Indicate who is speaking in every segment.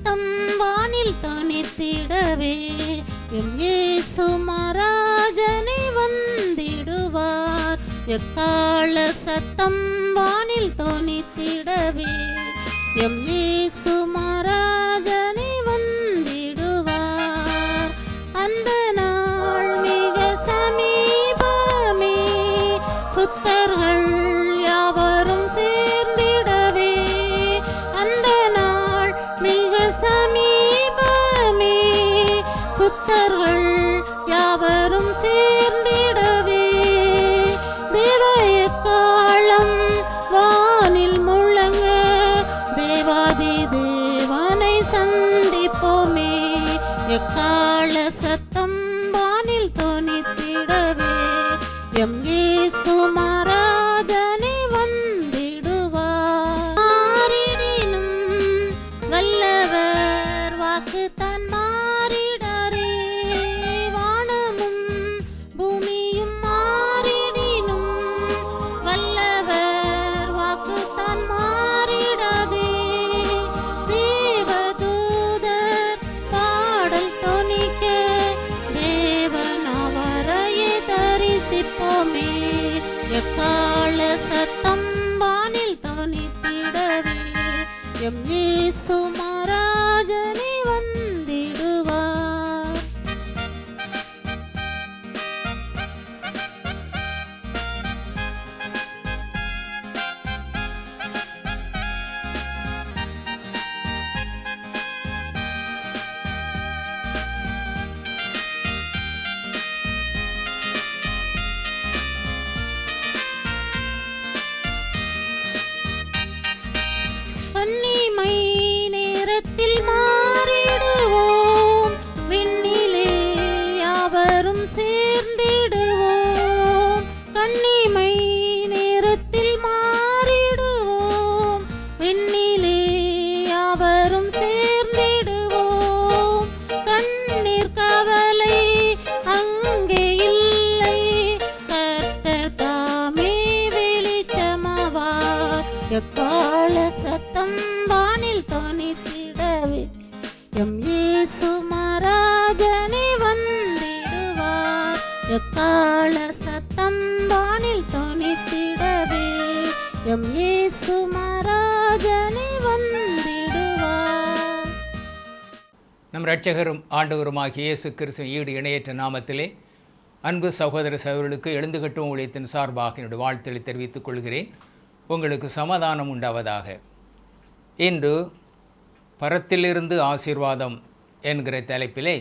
Speaker 1: சத்தம் வானில் தனித்திடவே எம் இயேசு மகாராஜனே வந்திடுவார். எக்கால சத்தம் வானில் தனித்திடவே எம் இயேசு மகாராஜனே வந்திடுவார். அந்த நாள் மிக சமீபமே, சுத்தர்கள் யாவரும் சேர்ந்திடவே. அந்த நாள் மிக சமீபமே, சுத்தர்கள் யாவரும் சேர்ந்திடவே. தேவய காலம் வானில் முழங்க, தேவாதி தேவனை சந்திப்போமே. எக்கால சத்தம் வானில் தொனித்திடவே எம் இயேசு மகாராஜனே வந்திடுவார். மாறிடினும் வல்லவர் வாக்கு தான் மாறிடரே. வானமும் பூமியும் மாறிடினும் வல்லவர் வாக்கு தான் மாறிடாதே. தேவதூதர் பாடல் தொனிக்க, தேவன் அவரையே தரிசிப்போமே. எக்கால சத்தம் வானில் தொனித்திடவே எம் இயேசு மகாராஜனே வந்திடுவார். கன்னிமை நேரத்தில் மாறிடுவோம், விண்ணிலே யாவரும் சேர்ந்திடுவோம். கன்னிமை நேரத்தில் மாறிடுவோம், விண்ணிலே யாவரும் சேர்ந்திடுவோம். கண்ணீர் கவலை அங்கே இல்லை, கர்த்தர் தாமே வெளிச்சமாவார். எக்கால சத்தம் வானில் தொனித்திடவே எம் இயேசு மகாராஜனே வந்திடுவார். எக்கால சத்தம் வானில் தொனித்திடவே எம் இயேசு மகாராஜனே வந்திடுவார்.
Speaker 2: நம் இரட்சகரும் ஆண்டவருமாகிய இயேசு கிறிஸ்துவின் ஈடு இணையற்ற நாமத்திலே அன்பு சகோதர சகோதரர்களுக்கு எழுந்துகட்டும் ஊழியத்தின் சார்பாக என்னுடைய வாழ்த்துக்களை தெரிவித்துக் கொள்கிறேன். உங்களுக்கு சமாதானம் உண்டாவதாக. இன்று பரத்திலிருந்து ஆசீர்வாதம் என்கிற தலைப்பிலே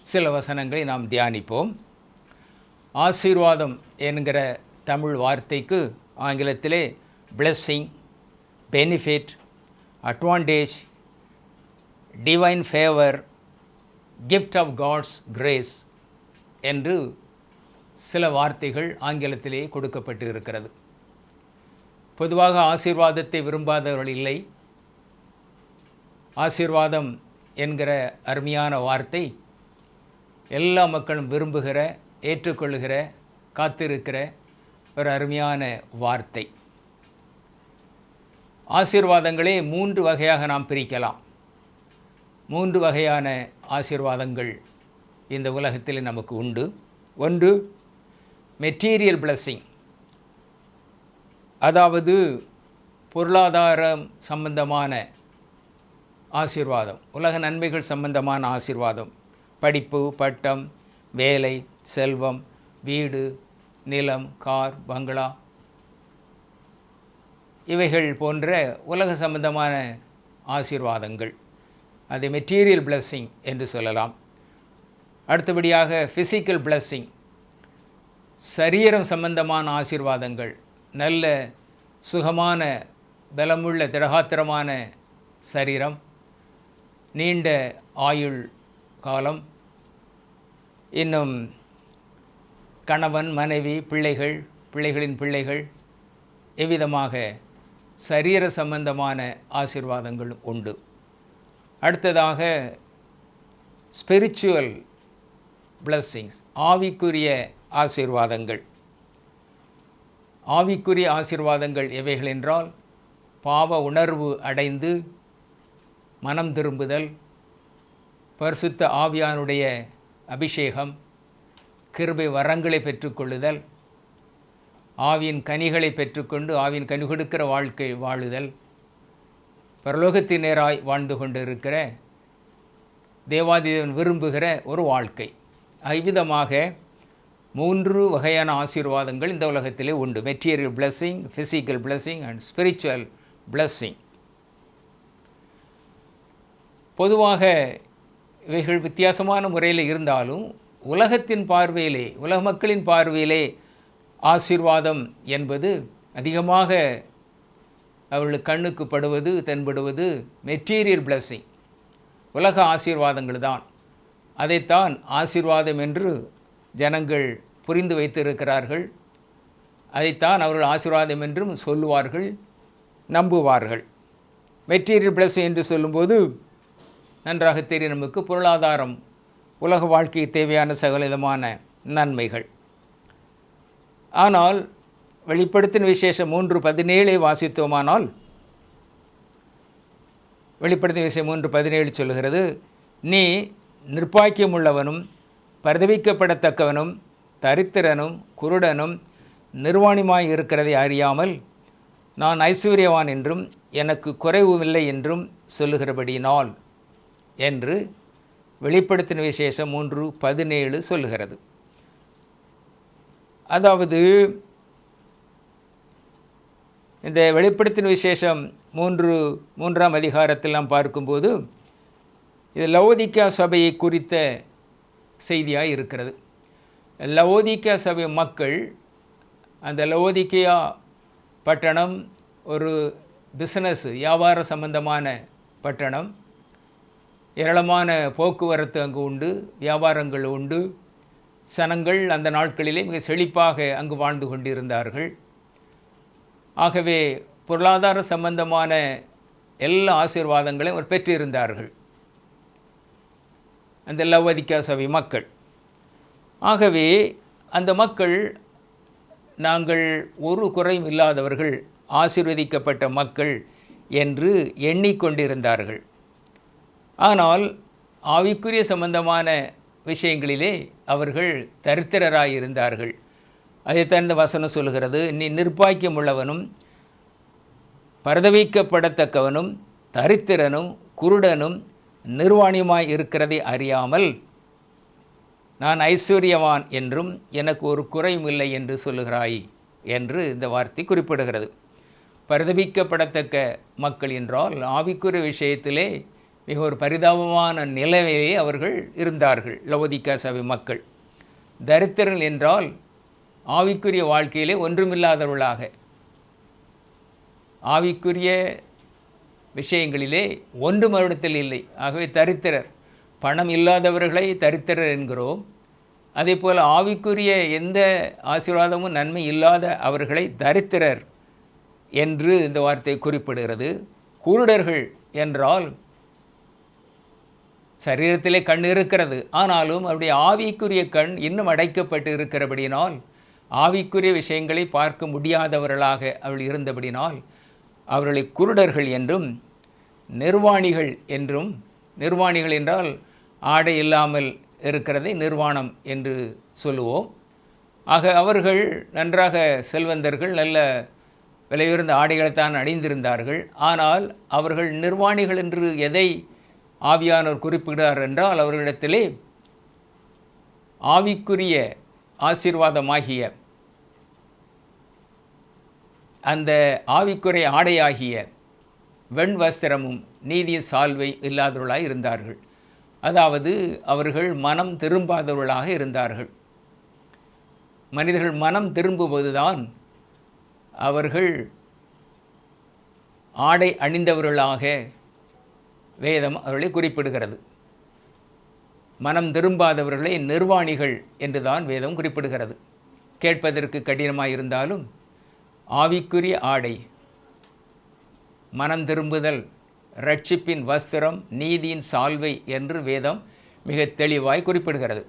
Speaker 2: சில வசனங்களை நாம் தியானிப்போம். ஆசீர்வாதம் என்கிற தமிழ் வார்த்தைக்கு ஆங்கிலத்திலே blessing, benefit, advantage, divine favour, gift of God's grace என்று சில வார்த்தைகள் ஆங்கிலத்திலே கொடுக்கப்பட்டு இருக்கிறது. பொதுவாக ஆசீர்வாதத்தை விரும்பாதவர்கள் இல்லை. ஆசீர்வாதம் என்கிற அருமையான வார்த்தை எல்லா மக்களும் விரும்புகிற, ஏற்றுக்கொள்ளுகிற, காத்திருக்கிற ஒரு அருமையான வார்த்தை. ஆசீர்வாதங்களே 3 வகையாக நாம் பிரிக்கலாம். 3 வகையான ஆசீர்வாதங்கள் இந்த உலகத்தில் நமக்கு உண்டு. ஒன்று மெட்டீரியல் பிளெஸ்ஸிங், அதாவது பொருளாதாரம் சம்பந்தமான ஆசீர்வாதம், உலக நன்மைகள் சம்பந்தமான ஆசீர்வாதம். படிப்பு, பட்டம், வேலை, செல்வம், வீடு, நிலம், கார், பங்களா, இவைகள் போன்ற உலக சம்பந்தமான ஆசீர்வாதங்கள், அதை மெட்டீரியல் பிளெஸ்ஸிங் என்று சொல்லலாம். அடுத்தபடியாக ஃபிசிக்கல் பிளெஸ்ஸிங், சரீரம் சம்பந்தமான ஆசீர்வாதங்கள், நல்ல சுகமான பலமுள்ள திடகாத்திரமான சரீரம், நீண்ட ஆயுள் காலம், இன்னும் கணவன், மனைவி, பிள்ளைகள், பிள்ளைகளின் பிள்ளைகள், எவ்விதமாக சரீர சம்பந்தமான ஆசீர்வாதங்களும் உண்டு. அடுத்ததாக ஸ்பிரிச்சுவல் பிளெஸ்ஸிங்ஸ், ஆவிக்குரிய ஆசீர்வாதங்கள். ஆவிக்குரிய ஆசீர்வாதங்கள் எவைகள் என்றால், பாவ உணர்வு அடைந்து மனம் திரும்புதல், பரிசுத்த ஆவியானுடைய அபிஷேகம், கிருபை வரங்களை பெற்றுக்கொள்ளுதல், ஆவியின் கனிகளை பெற்றுக்கொண்டு ஆவியின் கனி கொடுக்கிற வாழ்க்கை வாழுதல், பரலோகத்தினராய் வாழ்ந்து கொண்டு இருக்கிற தேவாதிதேவன் விரும்புகிற ஒரு வாழ்க்கை. அவ்விதமாக 3 வகையான ஆசீர்வாதங்கள் இந்த உலகத்திலே உண்டு. Material blessing, physical blessing and spiritual blessing. பொதுவாக இவைகள் வித்தியாசமான முறையில் இருந்தாலும் உலகத்தின் பார்வையிலே, உலக மக்களின் பார்வையிலே ஆசீர்வாதம் என்பது அதிகமாக அவர்கள் கண்ணுக்கு படுவது, தென்படுவது மெட்டீரியல் பிளெஸ்ஸிங், உலக ஆசீர்வாதங்கள் தான். அதைத்தான் ஆசீர்வாதம் என்று ஜனங்கள் புரிந்து வைத்திருக்கிறார்கள். அதைத்தான் அவர்கள் ஆசீர்வாதம் என்றும் சொல்லுவார்கள், நம்புவார்கள். மெட்டீரியல் பிளெஸ்ஸிங் என்று சொல்லும்போது நன்றாக தெரியும் நமக்கு பொருளாதாரம், உலக வாழ்க்கைக்கு தேவையான சகலவிதமான நன்மைகள். ஆனால் வெளிப்படுத்தின விசேஷம் 3:17 வாசித்தோமானால், வெளிப்படுத்தின விசேஷம் 3:17 சொல்கிறது, நீ நிர்பாக்கியமுள்ளவனும் பரிதவிக்கப்படத்தக்கவனும் தரித்திரனும் குருடனும் நிர்வாணியுமாய் இருக்கிறதை அறியாமல் நான் ஐஸ்வர்யவான் என்றும் எனக்கு குறைவுமில்லை என்றும் சொல்லுகிறபடியினால் என்று வெளிப்படுத்தின விசேஷம் 3:17 சொல்லுகிறது. அதாவது இந்த வெளிப்படுத்தின விசேஷம் 3ஆம் அதிகாரத்தில் நாம் பார்க்கும்போது இது லவோதிக்கா சபையை குறித்த செய்தியாக இருக்கிறது. லவோதிக்கா சபை மக்கள், அந்த லவோதிக்கா பட்டணம் ஒரு பிஸ்னஸ், வியாபார சம்பந்தமான பட்டணம். ஏராளமான போக்குவரத்து அங்கு உண்டு, வியாபாரங்கள் உண்டு. சனங்கள் அந்த நாட்களிலே மிக செழிப்பாக அங்கு வாழ்ந்து கொண்டிருந்தார்கள். ஆகவே பொருளாதார சம்பந்தமான எல்லா ஆசீர்வாதங்களையும் அவர் பெற்றிருந்தார்கள் அந்த லவோதிக்கா சபை மக்கள். ஆகவே அந்த மக்கள், நாங்கள் ஒரு குறையும் இல்லாதவர்கள், ஆசீர்வதிக்கப்பட்ட மக்கள் என்று எண்ணிக்கொண்டிருந்தார்கள். ஆனால் ஆவிக்குரிய சம்பந்தமான விஷயங்களிலே அவர்கள் தரித்திரராயிருந்தார்கள். அதைத்தான் இந்த வசனம் சொல்கிறது, நீ நிர்பாக்கியம் உள்ளவனும் பரிதவிக்கப்படத்தக்கவனும் தரித்திரனும் குருடனும் நிர்வாணியுமாய் இருக்கிறதை அறியாமல் நான் ஐஸ்வர்யவான் என்றும் எனக்கு ஒரு குறையும் இல்லை என்று சொல்லுகிறாய் என்று இந்த வார்த்தை குறிப்பிடுகிறது. பரிதவிக்கப்படத்தக்க மக்கள் என்றால் ஆவிக்குரிய விஷயத்திலே மிக ஒரு பரிதாபமான நிலையிலே அவர்கள் இருந்தார்கள் லவோதிக்கா சபை மக்கள். தரித்திரர்கள் என்றால் ஆவிக்குரிய வாழ்க்கையிலே ஒன்றுமில்லாதவர்களாக, ஆவிக்குரிய விஷயங்களிலே ஒன்றும் அவரிடத்தில் இல்லை. ஆகவே தரித்திரர், பணம் இல்லாதவர்களை தரித்திரர் என்கிறோம். அதே போல் ஆவிக்குரிய எந்த ஆசீர்வாதமும் நன்மை இல்லாத அவர்களை தரித்திரர் என்று இந்த வார்த்தை குறிப்பிடுகிறது. குருடர்கள் என்றால் சரீரத்திலே கண் இருக்கிறது, ஆனாலும் அவருடைய ஆவிக்குரிய கண் இன்னும் அடைக்கப்பட்டு இருக்கிறபடியினால், ஆவிக்குரிய விஷயங்களை பார்க்க முடியாதவர்களாக அவர்கள் இருந்தபடினால் அவர்களை குருடர்கள் என்றும் நிர்வாணிகள் என்றும், நிர்வாணிகள் என்றால் ஆடை இல்லாமல் இருக்கிறதை நிர்வாணம் என்று சொல்லுவோம். ஆக அவர்கள் நன்றாக செல்வந்தர்கள், நல்ல விலையுயர்ந்த ஆடைகளைத்தான் அணிந்திருந்தார்கள். ஆனால் அவர்கள் நிர்வாணிகள் என்று எதை ஆவியானவர் குறிப்பிடுகிறார் என்றால், அவர்களிடத்திலே ஆவிக்குரிய ஆசீர்வாதமாகிய அந்த ஆவிக்குரிய ஆடையாகிய வெண் வஸ்திரமும் நீதியின் சால்வை இல்லாதவர்களாக இருந்தார்கள். அதாவது அவர்கள் மனம் திரும்பாதவர்களாக இருந்தார்கள். மனிதர்கள் மனம் திரும்புவதுதான் அவர்கள் ஆடை அணிந்தவர்களாக வேதம் அவர்களை குறிப்பிடுகிறது. மனம் திரும்பாதவர்களை நிர்வாணிகள் என்றுதான் வேதம் குறிப்பிடுகிறது. கேட்பதற்கு கடினமாக இருந்தாலும் ஆவிக்குரிய ஆடை, மனம் திரும்புதல், இரட்சிப்பின் வஸ்திரம், நீதியின் சால்வை என்று வேதம் மிக தெளிவாய் குறிப்பிடுகிறது.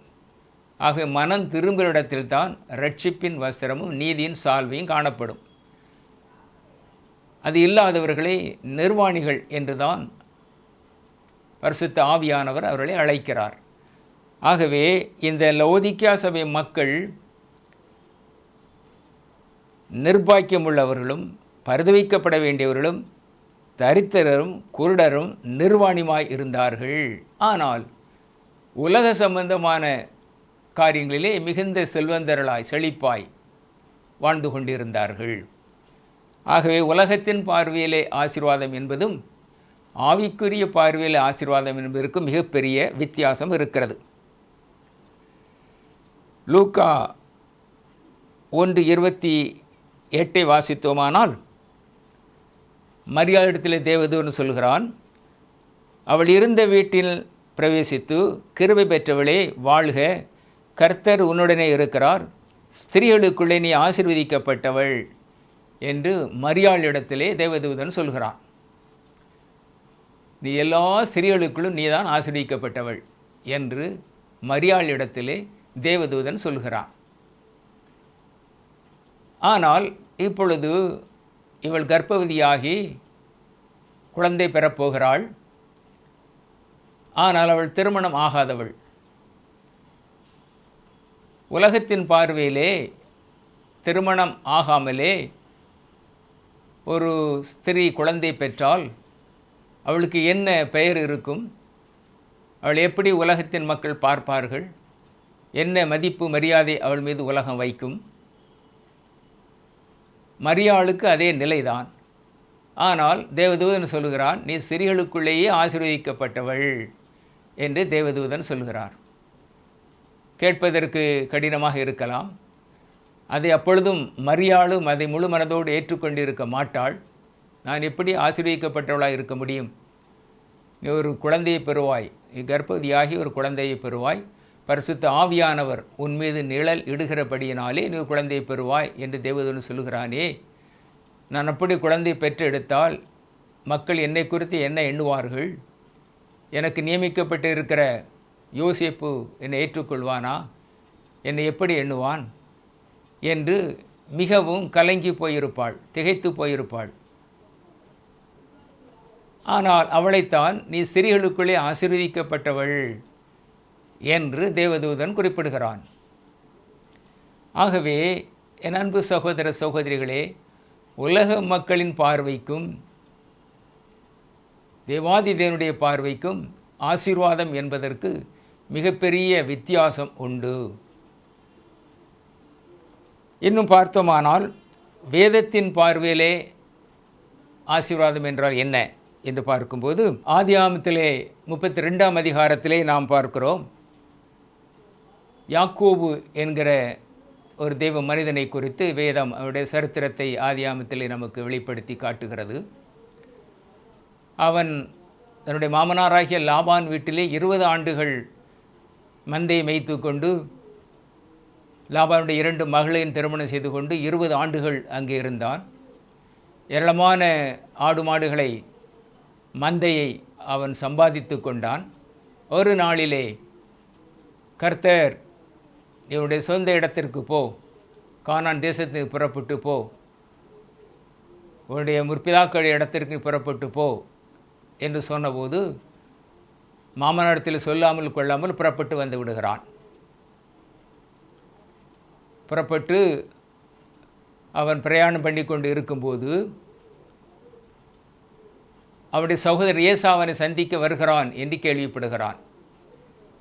Speaker 2: ஆக மனம் திரும்புகிற இடத்தில்தான் இரட்சிப்பின் வஸ்திரமும் நீதியின் சால்வையும் காணப்படும். அது இல்லாதவர்களை நிர்வாணிகள் என்றுதான் பரிசுத்த ஆவியானவர் அவர்களை அழைக்கிறார். ஆகவே இந்த லவோதிக்கேயா சபை மக்கள் நிர்பாக்கியமுள்ளவர்களும் பரிதவிக்கப்பட வேண்டியவர்களும் தரித்திரரும் குருடரும் நிர்வாணியுமாய் இருந்தார்கள். ஆனால் உலக சம்பந்தமான காரியங்களிலே மிகுந்த செல்வந்தர்களாய் செழிப்பாய் வாழ்ந்து கொண்டிருந்தார்கள். ஆகவே உலகத்தின் பார்வையிலே ஆசீர்வாதம் என்பதும் ஆவிக்குரிய பார்வையில் ஆசீர்வாதம் என்பதற்கும் மிகப்பெரிய வித்தியாசம் இருக்கிறது. லூக்கா 1:28 வாசித்தோமானால், மரியாளிடத்தில் தேவதூதன் சொல்கிறான், அவள் இருந்த வீட்டில் பிரவேசித்து, கிருபை பெற்றவளே வாழ்க, கர்த்தர் உன்னுடனே இருக்கிறார், ஸ்திரீகளுக்குள்ளே நீ ஆசீர்வதிக்கப்பட்டவள் என்று மரியாளிடத்திலே தேவதூதன் சொல்கிறான். நீ எல்லா ஸ்திரீகளுக்குள்ளும் நீதான் ஆசீர்வதிக்கப்பட்டவள் என்று மரியாளிடத்திலே தேவதூதன் சொல்கிறான். ஆனால் இப்பொழுது இவள் கர்ப்பவதியாகி குழந்தை பெறப்போகிறாள். ஆனால் அவள் திருமணம் ஆகாதவள். உலகத்தின் பார்வையிலே திருமணம் ஆகாமலே ஒரு ஸ்திரீ குழந்தை பெற்றால் அவளுக்கு என்ன பெயர் இருக்கும்? அவள் எப்படி உலகத்தின் மக்கள் பார்ப்பார்கள்? என்ன மதிப்பு மரியாதை அவள் மீது உலகம் வைக்கும்? மரியாளுக்கு அதே நிலைதான். ஆனால் தேவதூதன் சொல்கிறான், நீ ஸ்திரீகளுக்குள்ளேயே ஆசீர்வதிக்கப்பட்டவள் என்று தேவதூதன் சொல்கிறார். கேட்பதற்கு கடினமாக இருக்கலாம். அதை அப்பொழுதும் மரியாளும் அதை முழு மனதோடு ஏற்றுக்கொண்டிருக்க மாட்டாள். நான் எப்படி ஆசீர்வதிக்கப்பட்டவளாக இருக்க முடியும்? நீ ஒரு குழந்தையை பெறுவாய், நீ கர்ப்பவதியாகி ஒரு குழந்தையை பெறுவாய், பரிசுத்த ஆவியானவர் உன்மீது நிழல் இடுகிறபடியினாலே நீ ஒரு குழந்தையை பெறுவாய் என்று தேவதூதன் சொல்கிறானே. நான் அப்படி குழந்தை பெற்றெடுத்தால் மக்கள் என்னை குறித்து என்ன எண்ணுவார்கள்? எனக்கு நியமிக்கப்பட்டு இருக்கிற யோசேப்பு என்னை ஏற்றுக்கொள்வானா? என்னை எப்படி எண்ணுவான் என்று மிகவும் கலங்கி போயிருப்பாள், திகைத்து போயிருப்பாள். ஆனால் அவளைத்தான் நீ ஸ்திரீகளுக்குள்ளே ஆசீர்வதிக்கப்பட்டவள் என்று தேவதூதன் குறிப்பிடுகிறான். ஆகவே என் அன்பு சகோதர சகோதரிகளே, உலக மக்களின் பார்வைக்கும் தேவாதி தேவனுடைய பார்வைக்கும் ஆசீர்வாதம் என்பதற்கு மிகப்பெரிய வித்தியாசம் உண்டு. இன்னும் பார்த்தோமானால், வேதத்தின் பார்வையிலே ஆசீர்வாதம் என்றால் என்ன என்று பார்க்கும்போது, ஆதியாகமத்திலே 32ஆம் அதிகாரத்திலே நாம் பார்க்கிறோம், யாக்கோபு என்கிற ஒரு தெய்வ மனிதனை குறித்து வேதம் அவருடைய சரித்திரத்தை ஆதியாகமத்திலே நமக்கு வெளிப்படுத்தி காட்டுகிறது. அவன் தன்னுடைய மாமனாராகிய லாபான் வீட்டிலே 20 ஆண்டுகள் மந்தையை மேய்த்து கொண்டு, லாபானுடைய 2 மகளையும் திருமணம் செய்து கொண்டு 20 ஆண்டுகள் அங்கே இருந்தான். ஏராளமான ஆடு மாடுகளை மந்தையை அவன் சம்பாதித்து கொண்டான். ஒரு நாளிலே கர்த்தர், இவனுடைய சொந்த இடத்திற்கு போ, கானான் தேசத்துக்கு புறப்பட்டு போ, உன்னுடைய முற்பிதாக்கள் இடத்திற்கு புறப்பட்டு போ என்று சொன்னபோது மாமனாரிடத்தில் சொல்லாமல் கொள்ளாமல் புறப்பட்டு வந்து விடுகிறான். புறப்பட்டு அவன் பிரயாணம் பண்ணி கொண்டு இருக்கும்போது அவனுடைய சகோதரர் ஏசாவனை சந்திக்க வருகிறான் என்று கேள்விப்படுகிறான்.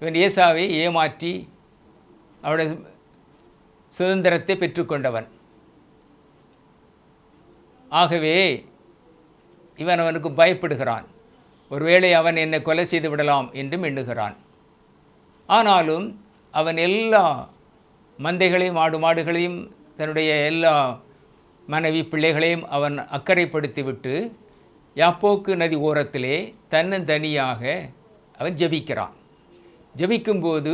Speaker 2: இவன் ஏசாவை ஏமாற்றி அவனுடைய சுதந்திரத்தை பெற்றுக்கொண்டவன். ஆகவே இவன் அவனுக்கு பயப்படுகிறான். ஒருவேளை அவன் என்னை கொலை செய்து விடலாம் என்றும் எண்ணுகிறான். ஆனாலும் அவன் எல்லா மந்தைகளையும் ஆடு மாடுகளையும் தன்னுடைய எல்லா மனைவி பிள்ளைகளையும் அவன் அக்கறைப்படுத்திவிட்டு யாப்போக்கு நதி ஓரத்திலே தன்னந்தனியாக அவன் ஜெபிக்கிறான். ஜெபிக்கும்போது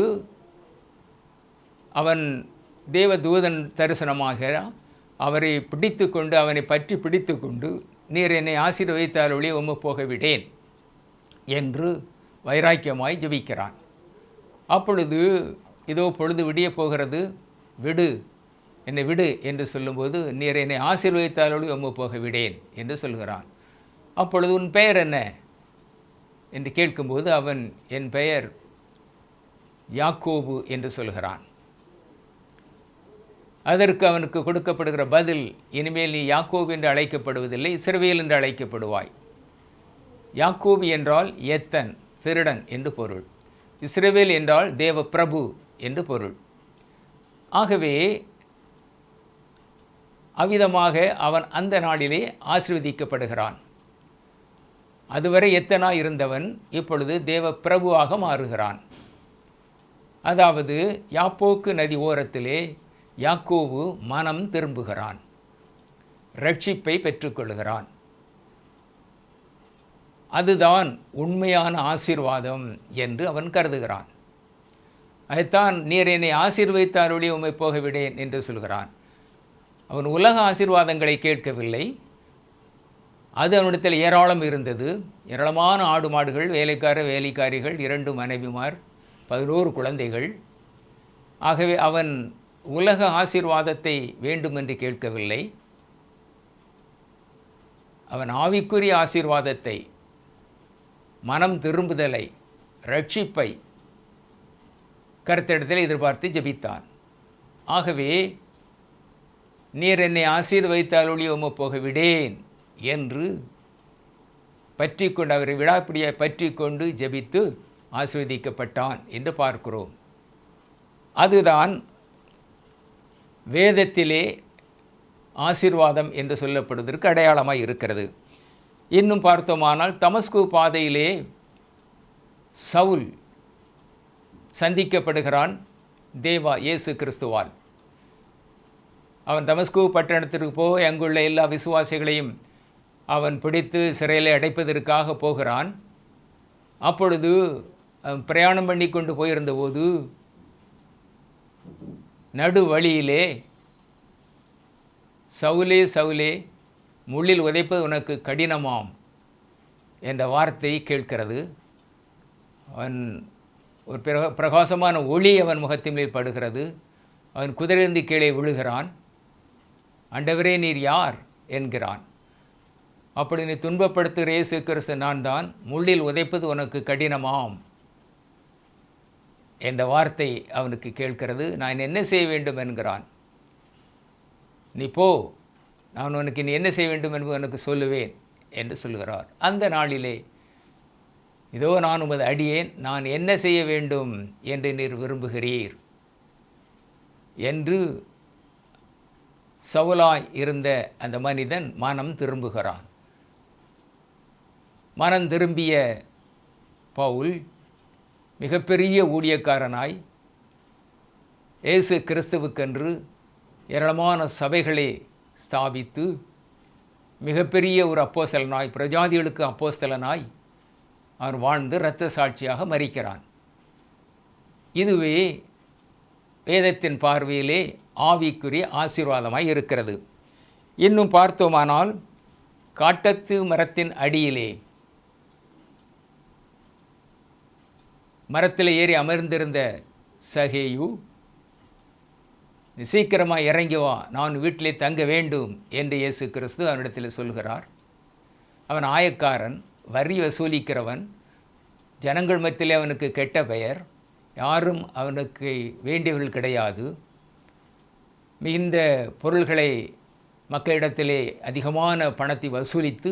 Speaker 2: அவன் தேவதூதன் தரிசனமாக அவரை பிடித்து கொண்டு, அவனை பற்றி பிடித்து கொண்டு, நீர் என்னை ஆசீர்வதித்தால் ஒழிய உம்மை போக விடேன் என்று வைராக்கியமாய் ஜெபிக்கிறான். அப்பொழுது இதோ பொழுது விடிய போகிறது, விடு, என்னை விடு என்று சொல்லும்போது, நீர் என்னை ஆசீர்வதித்தால் ஒழிய உம்மை போக விடேன் என்று சொல்கிறான். அப்பொழுது உன் பெயர் என்ன என்று கேட்கும்போது அவன் என் பெயர் யாக்கோபு என்று சொல்கிறான். அதற்கு அவனுக்கு கொடுக்கப்படுகிற பதில், இனிமேல் நீ யாக்கோபு என்று அழைக்கப்படுவதில்லை, இஸ்ரவேல் என்று அழைக்கப்படுவாய். யாக்கோபு என்றால் எத்தன், திருடன் என்று பொருள். இஸ்ரவேல் என்றால் தேவ பிரபு என்று பொருள். ஆகவே அவ்விதமாக அவன் அந்த நாளிலே ஆசீர்வதிக்கப்படுகிறான். அதுவரை எத்தனாய் இருந்தவன் இப்பொழுது தேவ பிரபுவாக மாறுகிறான். அதாவது யாப்போக்கு நதி ஓரத்திலே யாக்கோபு மனம் திரும்புகிறான், ரட்சிப்பை பெற்றுக்கொள்கிறான். அதுதான் உண்மையான ஆசீர்வாதம் என்று அவன் கருதுகிறான். அதைத்தான் நீர் என்னை ஆசீர்வதித்தாருளே உம்மை போகவிடேன் என்று சொல்கிறான். அவன் உலக ஆசீர்வாதங்களை கேட்கவில்லை. அது அவனிடத்தில் ஏராளம் இருந்தது. ஏராளமான ஆடு மாடுகள், வேலைக்காரிகள், 2 மனைவிமார், 11 குழந்தைகள். ஆகவே அவன் உலக ஆசீர்வாதத்தை வேண்டுமென்று கேட்கவில்லை. அவன் ஆவிக்குரிய ஆசீர்வாதத்தை, மனம் திரும்புதலை, ரட்சிப்பை கர்த்தரிடத்தில் எதிர்பார்த்து ஜெபித்தான். ஆகவே நீர் என்னை ஆசீர்வதித்தாலொழிய உம்மை போக விடேன் என்று பற்றி கொண்டு, அவரை விடாப்பிடியை பற்றி கொண்டு ஜெபித்து ஆசீர்வதிக்கப்பட்டான் என்று பார்க்கிறோம். அதுதான் வேதத்திலே ஆசீர்வாதம் என்று சொல்லப்படுவதற்கு அடையாளமாக இருக்கிறது. இன்னும் பார்த்தோமானால் தமஸ்கு பாதையிலே சவுல் சந்திக்கப்படுகிறான் தேவா இயேசு கிறிஸ்துவால். அவன் தமஸ்கு பட்டணத்திற்கு போய் அங்குள்ள எல்லா விசுவாசிகளையும் அவன் பிடித்து சிறையில் அடைப்பதற்காக போகிறான். அப்பொழுது அவன் பிரயாணம் பண்ணி கொண்டு போயிருந்தபோது நடு வழியிலே சவுலே சவுலே முள்ளில் உதைப்பது உனக்கு கடினமாம் என்ற வார்த்தை கேட்கிறது. அவன் ஒரு பிரகாசமான ஒளி அவன் முகத்தின் மேல் படுகிறது. அவன் குதிரையிலிருந்து கீழே விழுகிறான். ஆண்டவரே நீர் யார் என்கிறான். அப்படி நீ துன்பப்படுத்துகிற இயேசு கிறிஸ்து நான் தான், முள்ளில் உதைப்பது உனக்கு கடினமாம் என்ற வார்த்தை அவனுக்கு கேட்கிறது. நான் என்ன செய்ய வேண்டும் என்கிறான். நீ போ, நான் உனக்கு நீ என்ன செய்ய வேண்டும் என்பது உனக்கு சொல்லுவேன் என்று சொல்கிறார். அந்த நாளிலே இதோ நான் உமது அடியேன், நான் என்ன செய்ய வேண்டும் என்று நீர் விரும்புகிறீர் என்று சவுலாய் இருந்த அந்த மனிதன் மனம் திரும்புகிறான். மனம் திரும்பிய பவுல் மிகப்பெரிய ஊழியக்காரனாய் இயேசு கிறிஸ்துவுக்கென்று ஏராளமான சபைகளை ஸ்தாபித்து மிகப்பெரிய ஒரு அப்போஸ்தலனாய், பிரஜாதிகளுக்கு அப்போஸ்தலனாய் அவர் வாழ்ந்து இரத்த சாட்சியாக மரிக்கிறான். இதுவே வேதத்தின் பார்வையிலே ஆவிக்குரிய ஆசீர்வாதமாய் இருக்கிறது. இன்னும் பார்த்தோமானால் காட்டத்து மரத்தின் அடியிலே மரத்தில் ஏறி அமர்ந்திருந்த சகேயு, சீக்கிரமாக இறங்கி வா, நான் வீட்டிலே தங்க வேண்டும் என்று இயேசு கிறிஸ்து அவனிடத்தில் சொல்கிறார். அவன் ஆயக்காரன், வரி வசூலிக்கிறவன், ஜனங்கள் மத்தியிலே அவனுக்கு கெட்ட பெயர், யாரும் அவனுக்கு வேண்டியவர்கள் கிடையாது. மிகுந்த பொருள்களை மக்களிடத்திலே அதிகமான பணத்தை வசூலித்து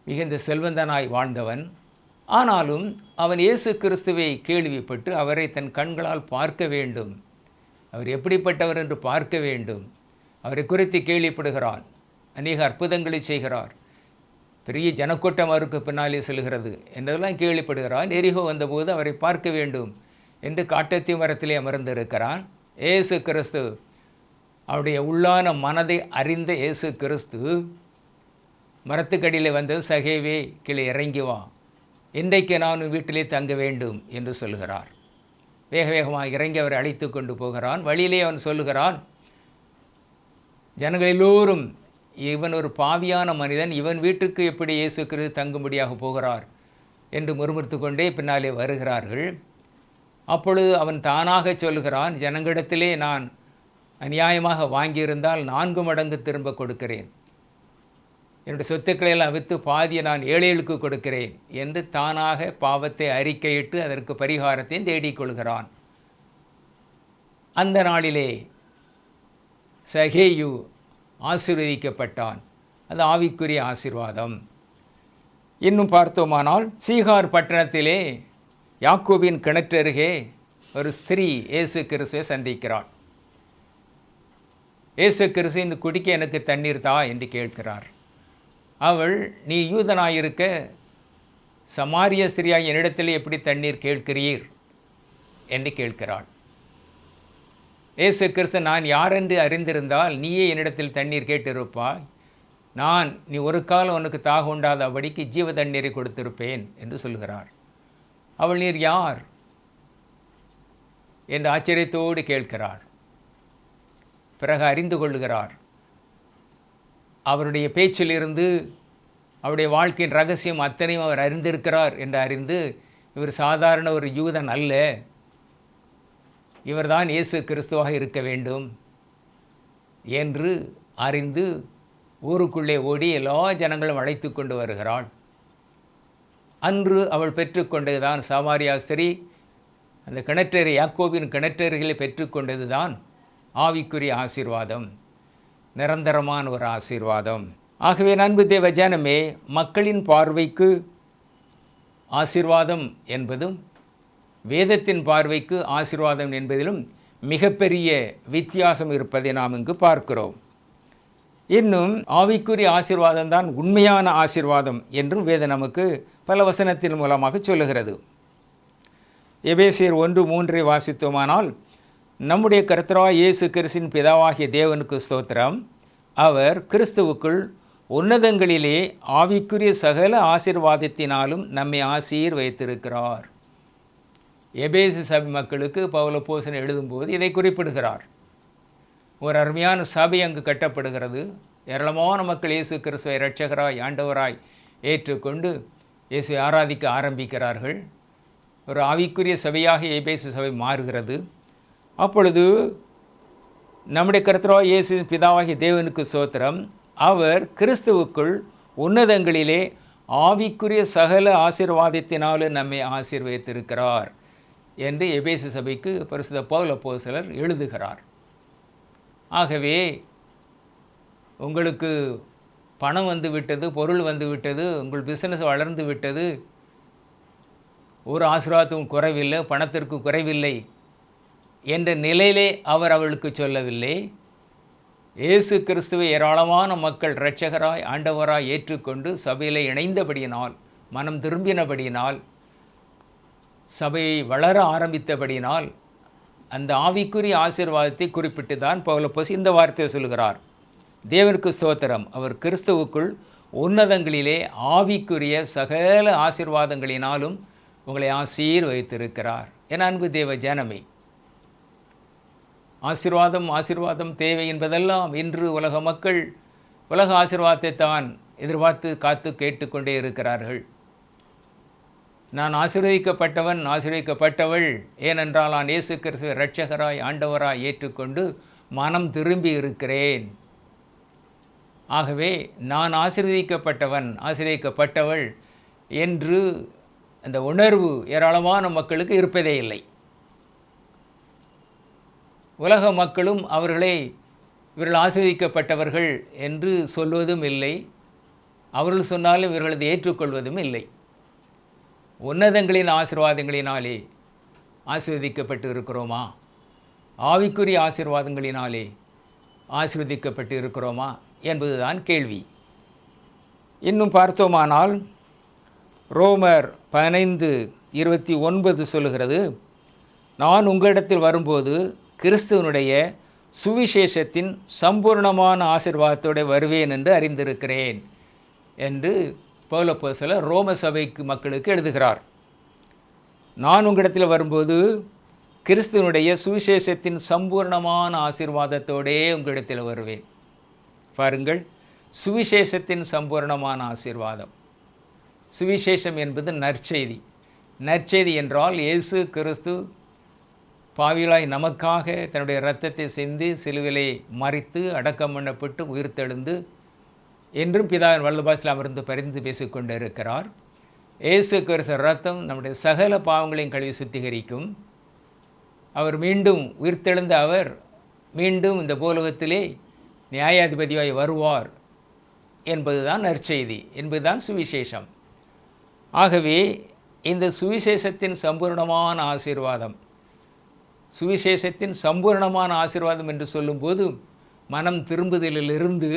Speaker 2: மிகுந்த செல்வந்தனாய் வாழ்ந்தவன். ஆனாலும் அவன் இயேசு கிறிஸ்துவை கேள்விப்பட்டு அவரை தன் கண்களால் பார்க்க வேண்டும், அவர் எப்படிப்பட்டவர் என்று பார்க்க வேண்டும், அவரை குறித்து கேள்விப்படுகிறான். அநேக அற்புதங்களை செய்கிறார், பெரிய ஜனக்கூட்டம் அவருக்கு பின்னாலே செல்கிறது என்றெல்லாம் கேள்விப்படுகிறான். எரிகோ வந்தபோது அவரை பார்க்க வேண்டும் என்று காட்டத்தி மரத்திலே அமர்ந்திருக்கிறான். இயேசு கிறிஸ்து, அவருடைய உள்ளான மனதை அறிந்த இயேசு கிறிஸ்து மரத்துக்கடியில் வந்தது, சகேவே கீழே இறங்கி வா, இன்றைக்கு நான் வீட்டிலே தங்க வேண்டும் என்று சொல்கிறார். வேக வேகமாக இறங்கி அவரை அழைத்து கொண்டு போகிறான். வழியிலே அவன் சொல்லுகிறான், ஜனங்கள் எல்லோரும் இவன் ஒரு பாவியான மனிதன், இவன் வீட்டுக்கு எப்படி இயேசு கிறிஸ்து தங்கும்படியாக போகிறார் என்று முறுமுறுத்து கொண்டே பின்னாலே வருகிறார்கள். அப்பொழுது அவன் தானாக சொல்லுகிறான், ஜனங்களிடத்திலே நான் அநியாயமாக வாங்கியிருந்தால் 4 மடங்கு திரும்ப கொடுக்கிறேன். என்னுடைய சொத்துக்களை எல்லாம் விற்று பாதியை நான் ஏழைகளுக்கு கொடுக்கிறேன் என்று தானாக பாவத்தை அறிக்கையிட்டு அதற்கு பரிகாரத்தையும் தேடிக்கொள்கிறான். அந்த நாளிலே சகேயு ஆசீர்வதிக்கப்பட்டான். அது ஆவிக்குரிய ஆசீர்வாதம். இன்னும் பார்த்தோமானால் சீகார் பட்டணத்திலே யாக்கோபின் கிணற்றருகே ஒரு ஸ்திரீ இயேசு கிறிஸ்துவை சந்திக்கிறாள். இயேசு கிறிஸ்து இந்த குடிக்க எனக்கு தண்ணீர் தா என்று கேட்கிறார். அவள், நீ யூதனாயிருக்க சமாரிய ஸ்திரியாய் என்னிடத்தில் எப்படி தண்ணீர் கேட்கிறீர் என்று கேட்கிறாள். இயேசு கிறிஸ்து, நான் யாரென்று அறிந்திருந்தால் நீயே என்னிடத்தில் தண்ணீர் கேட்டிருப்பாய். நீ ஒரு காலம் உனக்கு தாக உண்டாதபடிக்கு ஜீவ தண்ணீரை கொடுத்திருப்பேன் என்று சொல்கிறார். அவள், நீர் யார் என்று ஆச்சரியத்தோடு கேட்கிறார். பிறகு அறிந்து கொள்கிறார். அவருடைய பேச்சிலிருந்து அவருடைய வாழ்க்கையின் ரகசியம் அத்தனையும் அவர் அறிந்திருக்கிறார் என்று அறிந்து, இவர் சாதாரண ஒரு யூதன் அல்ல, இவர்தான் இயேசு கிறிஸ்துவாக இருக்க வேண்டும் என்று அறிந்து ஊருக்குள்ளே ஓடி எல்லா ஜனங்களும் அழைத்து கொண்டு வருகிறாள். அன்று அவள் பெற்றுக்கொண்டதுதான் சமாரியா ஸ்திரீ அந்த கிணற்றரு யாக்கோபின் கிணற்றருகளை பெற்றுக்கொண்டது தான் ஆவிக்குரிய ஆசீர்வாதம், நிரந்தரமான ஒரு ஆசீர்வாதம். ஆகவே அன்பு தேவ ஜனமே, மக்களின் பார்வைக்கு ஆசீர்வாதம் என்பதும் வேதத்தின் பார்வைக்கு ஆசீர்வாதம் என்பதிலும் மிகப்பெரிய வித்தியாசம் இருப்பதை நாம் இங்கு பார்க்கிறோம். இன்னும் ஆவிக்குரிய ஆசீர்வாதம் தான் உண்மையான ஆசீர்வாதம் என்றும் வேதம் நமக்கு பல வசனத்தின் மூலமாக சொல்லுகிறது. எபேசியர் 1:3 வாசித்தோமானால், நம்முடைய கர்த்தராகிய இயேசு கிறிஸ்துவின் பிதாவாகிய தேவனுக்கு ஸ்தோத்திரம், அவர் கிறிஸ்துவுக்குள் உன்னதங்களிலே ஆவிக்குரிய சகல ஆசீர்வாதத்தினாலும் நம்மை வைத்திருக்கிறார். எபேசு சபை மக்களுக்கு பவுல் அப்போஸ்தலன் எழுதும்போது இதை குறிப்பிடுகிறார். ஒரு அருமையான சபை அங்கு கட்டப்படுகிறது. ஏராளமான மக்கள் இயேசு கிறிஸ்துவை இரட்சகராய் ஆண்டவராய் ஏற்றுக்கொண்டு இயேசுவை ஆராதிக்க ஆரம்பிக்கிறார்கள். ஒரு ஆவிக்குரிய சபையாக எபேசு சபை மாறுகிறது. அப்பொழுது நம்முடைய கர்த்தராகிய இயேசு பிதாவாகிய தேவனுக்கு ஸ்தோத்திரம், அவர் கிறிஸ்துவுக்குள் உன்னதங்களிலே ஆவிக்குரிய சகல ஆசீர்வாதத்தினாலும் நம்மை வைத்திருக்கிறார் என்று எபேசு சபைக்கு பரிசுத்த பவுல் அப்போஸ்தலர் எழுதுகிறார். ஆகவே உங்களுக்கு பணம் வந்து விட்டது, பொருள் வந்து விட்டது, உங்கள் பிஸ்னஸ் வளர்ந்து விட்டது, ஒரு ஆசீர்வாதத்தும் குறைவில்லை, பணத்திற்கு குறைவில்லை என்ற நிலையிலே அவர் அவளுக்கு சொல்லவில்லை. இயேசு கிறிஸ்துவை ஏராளமான மக்கள் இரட்சகராய் ஆண்டவராய் ஏற்றுக்கொண்டு சபையிலே இணைந்தபடியினால், மனம் திரும்பினபடியினால், சபையை வளர ஆரம்பித்தபடியினால் அந்த ஆவிக்குரிய ஆசீர்வாதத்தை குறிப்பிட்டு தான் பவுல் அப்போஸ்தலன் இந்த வார்த்தையை சொல்கிறார். தேவனுக்கு ஸ்தோத்திரம், அவர் கிறிஸ்துவுக்குள் உன்னதங்களிலே ஆவிக்குரிய சகல ஆசீர்வாதங்களினாலும் உங்களை வைத்திருக்கிறார். என் அன்பு தேவ ஜனமே, ஆசீர்வாதம் தேவை என்பதெல்லாம் இன்று உலக மக்கள் உலக ஆசீர்வாதத்தை தான் எதிர்பார்த்து காத்து கேட்டுக்கொண்டே இருக்கிறார்கள். நான் ஆசீர்வதிக்கப்பட்டவள், ஏனென்றால் நான் இயேசு கிறிஸ்துவை இரட்சகராய் ஆண்டவராய் ஏற்றுக்கொண்டு மனம் திரும்பி இருக்கிறேன். ஆகவே நான் ஆசீர்வதிக்கப்பட்டவள் என்று அந்த உணர்வு ஏராளமான மக்களுக்கு இருப்பதே இல்லை. உலக மக்களும் இவர்கள் ஆசீர்வதிக்கப்பட்டவர்கள் என்று சொல்வதும் இல்லை, அவர்கள் சொன்னாலும் இவர்களது ஏற்றுக்கொள்வதும் இல்லை. உன்னதங்களின் ஆசீர்வாதங்களினாலே ஆசீர்வதிக்கப்பட்டு இருக்கிறோமா? ஆவிக்குரிய ஆசீர்வாதங்களினாலே ஆசீர்வதிக்கப்பட்டு இருக்கிறோமா என்பதுதான் கேள்வி. இன்னும் பார்த்தோமானால் ரோமர் 15:29 சொல்லுகிறது, நான் உங்களிடத்தில் வரும்போது கிறிஸ்துவனுடைய சுவிசேஷத்தின் சம்பூர்ணமான ஆசீர்வாதத்தோடு வருவேன் என்று அறிந்திருக்கிறேன் என்று பவுல் அப்போஸ்தலர் ரோம சபைக்கு மக்களுக்கு எழுதுகிறார். நான் உங்களிடத்தில் வரும்போது கிறிஸ்துவனுடைய சுவிசேஷத்தின் சம்பூர்ணமான ஆசீர்வாதத்தோடே உங்களிடத்தில் வருவேன். பாருங்கள், சுவிசேஷத்தின் சம்பூர்ணமான ஆசீர்வாதம். சுவிசேஷம் என்பது நற்செய்தி. நற்செய்தி என்றால் இயேசு கிறிஸ்து பாவிகளாய் நமக்காக தன்னுடைய இரத்தத்தை சிந்தி சிலுவிலே மரித்து அடக்கம் பண்ணப்பட்டு உயிர்த்தெழுந்து என்றும் பிதாவின் வல்லபாசில் அமர்ந்து பரிந்து பேசிக்கொண்டு இருக்கிறார். இயேசு கிறிஸ்து ரத்தம் நம்முடைய சகல பாவங்களையும் கழுவி சுத்திகரிக்கும். அவர் மீண்டும் உயிர்த்தெழுந்த அவர் மீண்டும் இந்த பூலோகத்திலே நியாயாதிபதியாய் வருவார் என்பதுதான் நற்செய்தி, என்பதுதான் சுவிசேஷம். ஆகவே இந்த சுவிசேஷத்தின் சம்பூர்ணமான ஆசீர்வாதம், சுவிசேஷத்தின் சம்பூர்ணமான ஆசீர்வாதம் என்று சொல்லும்போது மனம் திரும்புதலிலிருந்து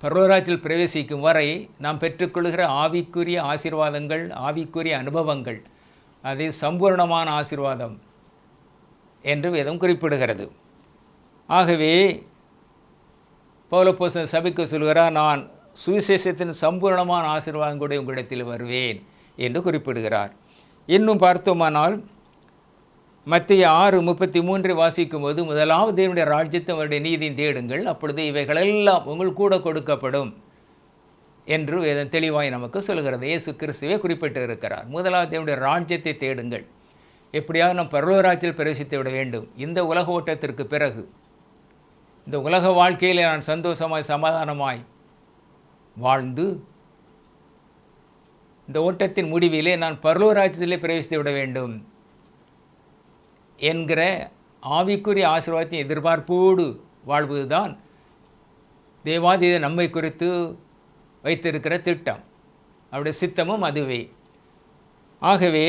Speaker 2: பரலோகத்தில் பிரவேசிக்கும் வரை நாம் பெற்றுக்கொள்கிற ஆவிக்குரிய ஆசீர்வாதங்கள், ஆவிக்குரிய அனுபவங்கள், அதை சம்பூர்ணமான ஆசீர்வாதம் என்று வேதம் குறிப்பிடுகிறது. ஆகவே பவுலப்போஸ்தலன் சபைக்கு சொல்கிறார், நான் சுவிசேஷத்தின் சம்பூர்ணமான ஆசீர்வாதம் கூட உங்களிடத்தில் வருவேன் என்று குறிப்பிடுகிறார். இன்னும் பார்த்தோமானால் மத்திய 6:33 வாசிக்கும் போது, முதலாவது தேவனுடைய ராஜ்யத்தை அவருடைய நீதியும் தேடுங்கள், அப்பொழுது இவைகளெல்லாம் உங்கள் கூட கொடுக்கப்படும் என்று வேதம் தெளிவாய் நமக்கு சொல்கிறது. இயேசு கிறிஸ்துவே குறிப்பிட்டு இருக்கிறார். முதலாவது தேவனுடைய ராஜ்யத்தை தேடுங்கள். எப்படியாவது நாம் பரலோக ராஜ்யத்தில் பிரவேசித்து விட வேண்டும். இந்த உலக ஓட்டத்திற்கு பிறகு, இந்த உலக வாழ்க்கையில் நான் சந்தோஷமாய் சமாதானமாய் வாழ்ந்து இந்த ஓட்டத்தின் முடிவிலே நான் பரலோக ராஜ்யத்திலே பிரவேசித்து விட வேண்டும் என்கிற ஆவிக்குரிய ஆசீர்வாதத்தின் எதிர்பார்ப்போடு வாழ்வதுதான் தேவாதீத நம்மை குறித்து வைத்திருக்கிற திட்டம். அவருடைய சித்தமும் அதுவே. ஆகவே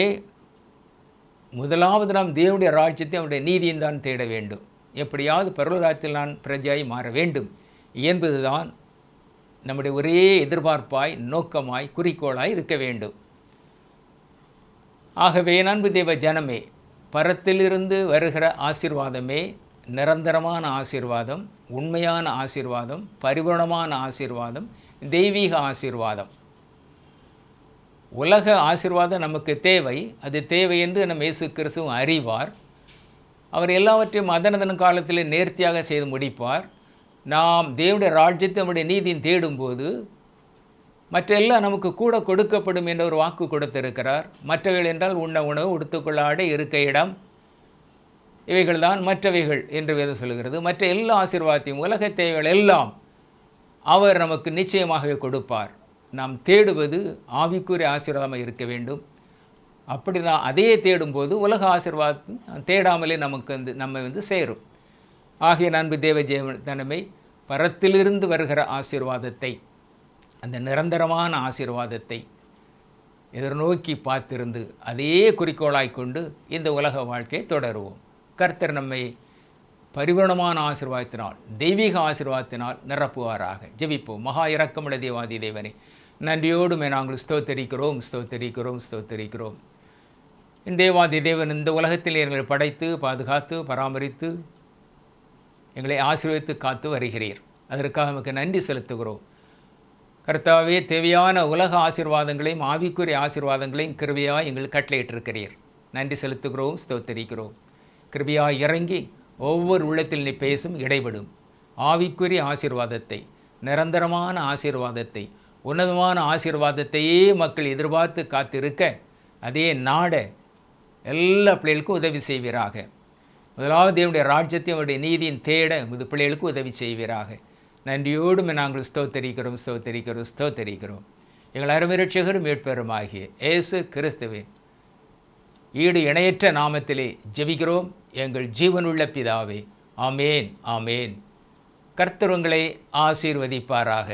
Speaker 2: முதலாவது நாம் தேவனுடைய ராஜ்யத்தை அவருடைய நீதியும் தான் தேட வேண்டும். எப்படியாவது பரலோக ராஜ்யத்தில் நான் பிரஜையாய் மாற வேண்டும் என்பதுதான் நம்முடைய ஒரே எதிர்பார்ப்பாய், நோக்கமாய், குறிக்கோளாய் இருக்க வேண்டும். ஆகவே அன்பு தேவ ஜனமே, பரத்திலிருந்து வருகிற ஆசீர்வாதமே நிரந்தரமான ஆசீர்வாதம், உண்மையான ஆசீர்வாதம், பரிபூர்ணமான ஆசீர்வாதம், தெய்வீக ஆசீர்வாதம். உலக ஆசீர்வாதம் நமக்கு தேவை, அது தேவை என்று நம்ம இயேசு கிறிஸ்துவும் அறிவார். அவர் எல்லாவற்றையும் அதனதன காலத்தில் நேர்த்தியாக செய்து முடிப்பார். நாம் தேவனுடைய ராஜ்யத்தை நம்முடைய நீதியும் தேடும்போது மற்றெல்லாம் நமக்கு கூட கொடுக்கப்படும் என்ற ஒரு வாக்கு கொடுத்திருக்கிறார். மற்றவைகள் என்றால் உண்ண உணவு, உடுத்துக்கொள்ள ஆடை, இருக்க இடம், இவைகள் தான் மற்றவைகள் என்று வேதம் சொல்கிறது. மற்ற எல்லா ஆசீர்வாதத்தையும், உலக தேவைகள் எல்லாம் அவர் நமக்கு நிச்சயமாகவே கொடுப்பார். நாம் தேடுவது ஆவிக்குரிய ஆசீர்வாதமாக இருக்க வேண்டும். அப்படி நான் அதையே தேடும்போது உலக ஆசீர்வாதம் தேடாமலே நமக்கு நம்மை சேரும். ஆகிய அன்பு தேவ ஜனமே, பரத்திலிருந்து வருகிற ஆசீர்வாதத்தை, அந்த நிரந்தரமான ஆசீர்வாதத்தை எதிர்நோக்கி பார்த்திருந்து அதே குறிக்கோளாய் கொண்டு இந்த உலக வாழ்க்கையை தொடருவோம். கர்த்தர் நம்மை பரிபூர்ணமான ஆசீர்வாதத்தினால், தெய்வீக ஆசீர்வாதத்தினால் நிரப்புவாராக. ஜெபிப்போம். மகா இரக்கமுள்ள தேவாதி தேவனே, நன்றியோடுமே நாங்கள் ஸ்தோத்தரிக்கிறோம், ஸ்தோத்தரிக்கிறோம், ஸ்தோத்தரிக்கிறோம். தேவாதி தேவன் இந்த உலகத்தில் எங்களை படைத்து, பாதுகாத்து, பராமரித்து, எங்களை ஆசீர்வதித்து காத்து வருகிறீர். அதற்காக நமக்கு நன்றி செலுத்துகிறோம். கர்த்தாவே, தேவையான உலக ஆசீர்வாதங்களையும் ஆவிக்குரிய ஆசீர்வாதங்களையும் கிருபையாய் எங்களுக்கு கட்டளையிட்டிருக்கிறீர். நன்றி செலுத்துகிறோம், ஸ்தோத்தரிக்கிறோம். கிருபையாய் இறங்கி ஒவ்வொரு உள்ளத்தில் நீ பேசும், இடைபடும் ஆவிக்குரிய ஆசீர்வாதத்தை, நிரந்தரமான ஆசீர்வாதத்தை, உன்னதமான ஆசீர்வாதத்தையே மக்கள் எதிர்பார்த்து காத்திருக்க, அதே நாட எல்லா பிள்ளைகளுக்கும் உதவி செய்வீராக. முதலாவது தேவனுடைய ராஜ்யத்தை, அவருடைய நீதியின் தேட இது பிள்ளைகளுக்கு உதவி செய்வீராக. நன்றியோடும் நாங்கள் ஸ்தோத்தரிக்கிறோம், ஸ்தோத்தரிக்கிறோம், ஸ்தோத்தரிக்கிறோம். எங்கள் அருமை இரட்சகரும் மீட்பெருமாகிய இயேசு கிறிஸ்துவின் ஈடு இணையற்ற நாமத்திலே ஜெபிக்கிறோம் எங்கள் ஜீவனுள்ள பிதாவே. ஆமேன், ஆமேன். கர்த்தர் உங்களை ஆசீர்வதிப்பாராக.